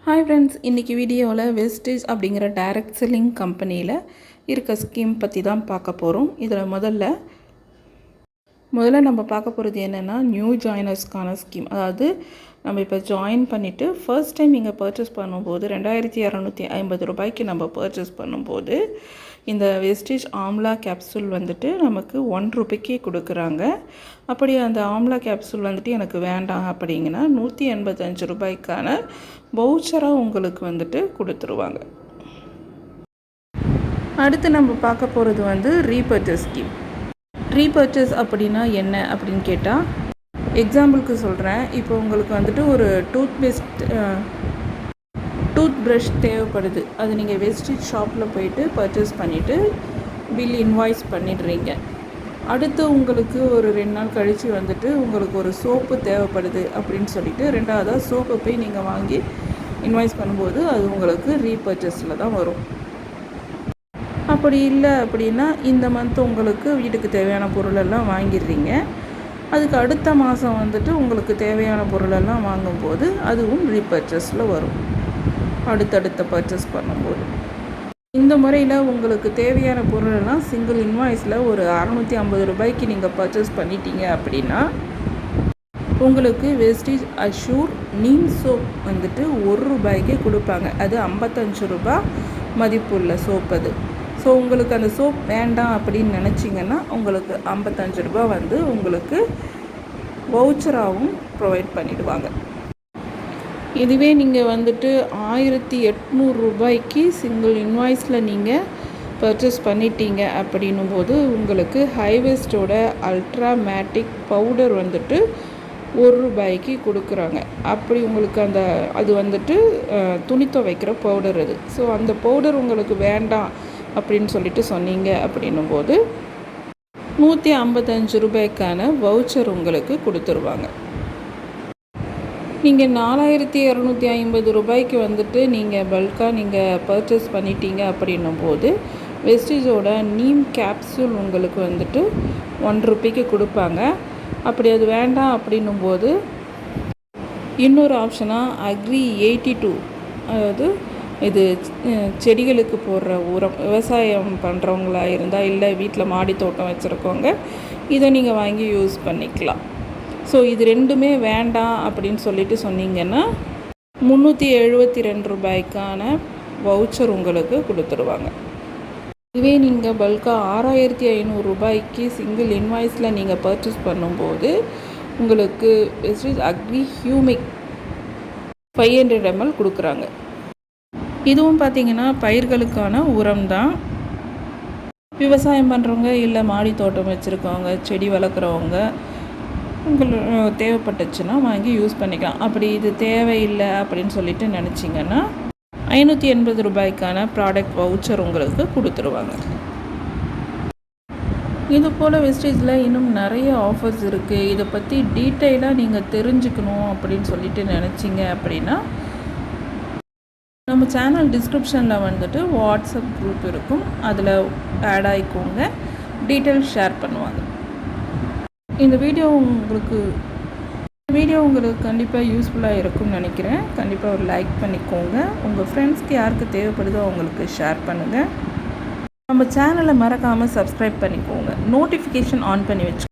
Hi friends, இன்றைக்கி வீடியோவில் wastage அப்படிங்கிற டைரக்ட் செல்லிங் கம்பெனியில் இருக்க ஸ்கீம் பற்றி தான் பார்க்க போகிறோம். இதில் முதல்ல நம்ம பார்க்க போகிறது என்னென்னா நியூ ஜாயினர்ஸ்க்கான ஸ்கீம். அதாவது நம்ம இப்போ ஜாயின் பண்ணிவிட்டு ஃபர்ஸ்ட் டைம் இங்கே பர்ச்சேஸ் பண்ணும்போது 2250 ரூபாய்க்கு நம்ம பர்ச்சேஸ் பண்ணும்போது இந்த வெஸ்டேஜ் ஆம்லா கேப்சூல் வந்துட்டு நமக்கு 1 ரூபாய்க்கே கொடுக்குறாங்க. அப்படி அந்த ஆம்லா கேப்சூல் வந்துட்டு எனக்கு வேண்டாம் அப்படிங்கன்னா 185 ரூபாய்க்கான வவுச்சராக உங்களுக்கு வந்துட்டு கொடுத்துருவாங்க. அடுத்து நம்ம பார்க்க போகிறது வந்து ரீபர்ச்சேஸ் ஸ்கீம். ரீபர்ச்சேஸ் அப்படின்னா என்ன அப்படின்னு கேட்டால், எக்ஸாம்பிளுக்கு சொல்கிறேன். இப்போ உங்களுக்கு வந்துட்டு ஒரு டூத் ப்ரஷ் தேவைப்படுது. அது நீங்கள் வெஸ்டேஜ் ஷாப்பில் போயிட்டு பர்ச்சேஸ் பண்ணிவிட்டு பில் இன்வாய்ஸ் பண்ணிடுறீங்க. அடுத்து உங்களுக்கு ஒரு 2 நாள் கழித்து வந்துட்டு உங்களுக்கு ஒரு சோப்பு தேவைப்படுது அப்படின்னு சொல்லிட்டு ரெண்டாவதாக சோப்பை போய் நீங்கள் வாங்கி இன்வாய்ஸ் பண்ணும்போது அது உங்களுக்கு ரீபர்ச்சேஸில் தான் வரும். அப்படி இல்லை அப்படின்னா இந்த மந்த் உங்களுக்கு வீட்டுக்கு தேவையான பொருளெல்லாம் வாங்கிடுறீங்க. அதுக்கு அடுத்த மாதம் வந்துட்டு உங்களுக்கு தேவையான பொருளெல்லாம் வாங்கும்போது அதுவும் ரீபர்ச்சேஸில் வரும், அடுத்தடுத்த பர்ச்சேஸ் பண்ணும்போது. இந்த முறையில் உங்களுக்கு தேவையான பொருளெல்லாம் சிங்கிள் இன்வாய்ஸில் ஒரு 650 ரூபாய்க்கு நீங்கள் பர்ச்சேஸ் பண்ணிட்டீங்க அப்படின்னா உங்களுக்கு வெஸ்டேஜ் அஷ்யூர் நீம் சோப் வந்துட்டு 1 ரூபாய்க்கே கொடுப்பாங்க. அது 55 ரூபாய் மதிப்புள்ள சோப் அது. ஸோ உங்களுக்கு அந்த சோப் வேண்டாம் அப்படின்னு நினச்சிங்கன்னா உங்களுக்கு 55 ரூபாய் வந்து உங்களுக்கு வவுச்சராகவும் ப்ரொவைட் பண்ணிவிடுவாங்க. இதுவே நீங்கள் வந்துட்டு 1800 ரூபாய்க்கு சிங்கிள் இன்வாய்ஸில் நீங்கள் பர்ச்சேஸ் பண்ணிட்டீங்க அப்படின்னும் போது உங்களுக்கு ஹைவேஸ்டோட அல்ட்ரா மேட்டிக் பவுடர் வந்துட்டு 1 ரூபாய்க்கு கொடுக்குறாங்க. அப்படி உங்களுக்கு அது வந்துட்டு துணி துவைக்கிற பவுடர் அது. ஸோ அந்த பவுடர் உங்களுக்கு வேண்டாம் அப்படின்னு சொல்லிட்டு சொன்னீங்க அப்படின்னும் போது 155 ரூபாய்க்கான வவுச்சர் உங்களுக்கு கொடுத்துருவாங்க. நீங்கள் 4250 ரூபாய்க்கு வந்துட்டு நீங்கள் பல்காக நீங்கள் பர்ச்சேஸ் பண்ணிட்டீங்க அப்படின்னும் போது வெஸ்டேஜோட நீம் கேப்சூல் உங்களுக்கு வந்துட்டு 1 ரூபாய்க்கு கொடுப்பாங்க. அப்படி அது வேண்டாம் அப்படின்னும் போது இன்னொரு ஆப்ஷனாக அக்ரி 82, அதாவது இது செடிகளுக்கு போடுற உரம், விவசாயம் பண்ணுறவங்களா இருந்தால் இல்லை வீட்டில் மாடி தோட்டம் வச்சுருக்கவங்க இதை நீங்கள் வாங்கி யூஸ் பண்ணிக்கலாம். ஸோ இது ரெண்டுமே வேண்டாம் அப்படின்னு சொல்லிட்டு சொன்னீங்கன்னா 372 ரூபாய்க்கான வவுச்சர் உங்களுக்கு கொடுத்துருவாங்க. இதுவே நீங்கள் பல்காக 6500 ரூபாய்க்கு சிங்கிள் இன்வாய்ஸில் நீங்கள் பர்ச்சேஸ் பண்ணும்போது உங்களுக்கு வெஸ்டேஜ் அக்ரி ஹியூமிக் 500 ml கொடுக்குறாங்க. இதுவும் பார்த்திங்கன்னா பயிர்களுக்கான உரம் தான். விவசாயம் பண்ணுறவங்க இல்லை மாடி தோட்டம் வச்சுருக்கவங்க, செடி வளர்க்குறவங்க உங்களுக்கு தேவைப்பட்டுச்சுன்னா வாங்கி யூஸ் பண்ணிக்கலாம். அப்படி இது தேவையில்லை அப்படின்னு சொல்லிட்டு நினச்சிங்கன்னா 580 ரூபாய்க்கான ப்ராடக்ட் வவுச்சர் உங்களுக்கு கொடுத்துருவாங்க. இது போல் வெஸ்டேஜில் இன்னும் நிறைய ஆஃபர்ஸ் இருக்குது. இதை பற்றி டீட்டெயிலாக நீங்கள் தெரிஞ்சுக்கணும் அப்படின்னு சொல்லிட்டு நினச்சிங்க அப்படின்னா நம்ம சேனல் டிஸ்கிரிப்ஷனில் வந்துட்டு வாட்ஸ்அப் குரூப் இருக்கும், அதில் ஆட் ஆகிக்கோங்க, டீட்டெயில்ஸ் ஷேர் பண்ணுவாங்க. இந்த வீடியோ உங்களுக்கு கண்டிப்பாக யூஸ்ஃபுல்லாக இருக்கும்னு நினைக்கிறேன். கண்டிப்பாக ஒரு லைக் பண்ணிக்கோங்க. உங்கள் ஃப்ரெண்ட்ஸ்க்கு யாருக்கு தேவைப்படுதோ அவங்களுக்கு ஷேர் பண்ணுங்கள். நம்ம சேனலை மறக்காமல் சப்ஸ்கிரைப் பண்ணிக்கோங்க, நோட்டிஃபிகேஷன் ஆன் பண்ணி வச்சுக்கோங்க.